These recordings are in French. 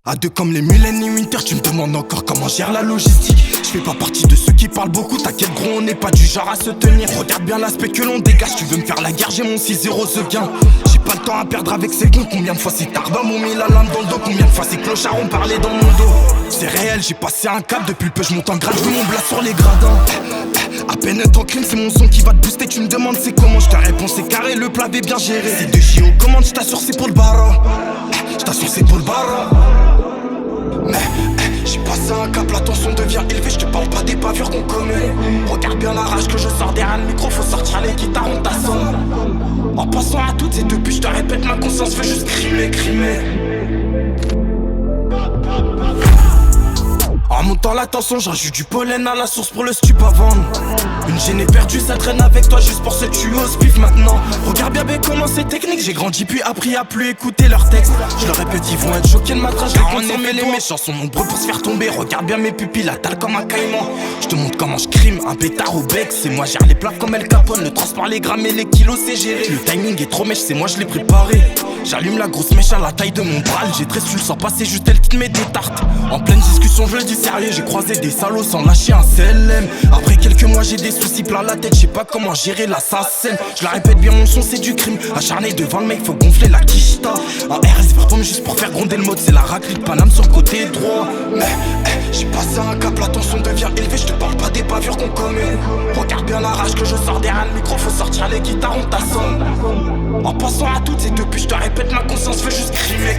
À deux comme les Mulen et Winter, tu me demandes encore comment gère la logistique. Je fais pas partie de ceux qui parlent beaucoup, t'inquiète gros, on n'est pas du genre à se tenir. Regarde bien l'aspect que l'on dégage, tu veux me faire la guerre, j'ai mon 6-0 ce gain. J'ai pas le temps à perdre avec ces cons, combien de fois ces tarbas m'ont mis la lame dans le dos, combien de fois ces clochards ont parlé dans mon dos. C'est réel, j'ai passé un cap, depuis le peu je monte en grade, je veux mon blast sur les gradins. À peine un temps crime, c'est mon son qui va te booster, tu me demandes c'est comment, je te réponds c'est carré, le plat est bien géré. C'est de JO commande, je t'assure c'est pour le bara. Je t'assure c'est pour le bara. J'ai passé un cap, la tension devient élevée, je te parle pas des bavures qu'on commet. Regarde bien la rage que je sors derrière le micro, faut sortir les guitares, on t'assomme. En passant à toutes ces deux buts, je te répète, ma conscience fait juste crimer. En montant la tension, j'ajoute du pollen à la source pour le stup à vendre. Une gênée perdue, ça traîne avec toi juste pour se tuer au spiff maintenant. Regarde bien comment c'est technique, j'ai grandi puis appris à plus écouter leurs textes. Je leur répète, ils vont être choqués de ma trace, car en effet les méchants sont nombreux pour se faire tomber. Regarde bien mes pupilles, la dalle comme un caïman. Je te montre comment je crime, un pétard au bec. C'est moi, gère les plaques comme El Capone. Le transport, les grammes et les kilos, c'est géré. Le timing est trop mèche, c'est moi, je l'ai préparé. J'allume la grosse mèche à la taille de mon bras. J'ai très tu le sens passer, juste elle qui te met des tartes. En pleine discussion, je le dis sérieux, j'ai croisé des salauds sans lâcher un CLM. Après quelques mois, j'ai des soucis plein la tête, je sais pas comment gérer l'assassin. Je la répète bien, mon son c'est du crime. Acharné devant le mec, faut gonfler la quicheta. Un RS vers tombe juste pour faire gronder le mode, c'est la raclée de Paname sur côté droit. J'ai passé un cap, la tension devient élevée, je te parle pas des bavures qu'on commet. Regarde bien la rage que je sors derrière le micro, faut sortir les guitares, on t'assomme. En passant à toutes ces deux buts, je te répète, ma conscience fait juste crimer.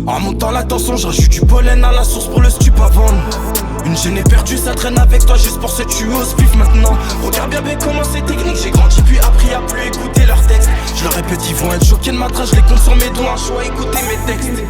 En montant la tension, j'ajoute du pollen à la source pour le stup à vendre. Une gênée perdue, ça traîne avec toi juste pour se tuer au spiff maintenant. Regarde bien comment c'est technique, j'ai grandi puis appris à plus écouter leurs textes. Je leur répète, ils vont être choqués de ma trace, je les compte sur mes doigts, un choix, écouter mes textes.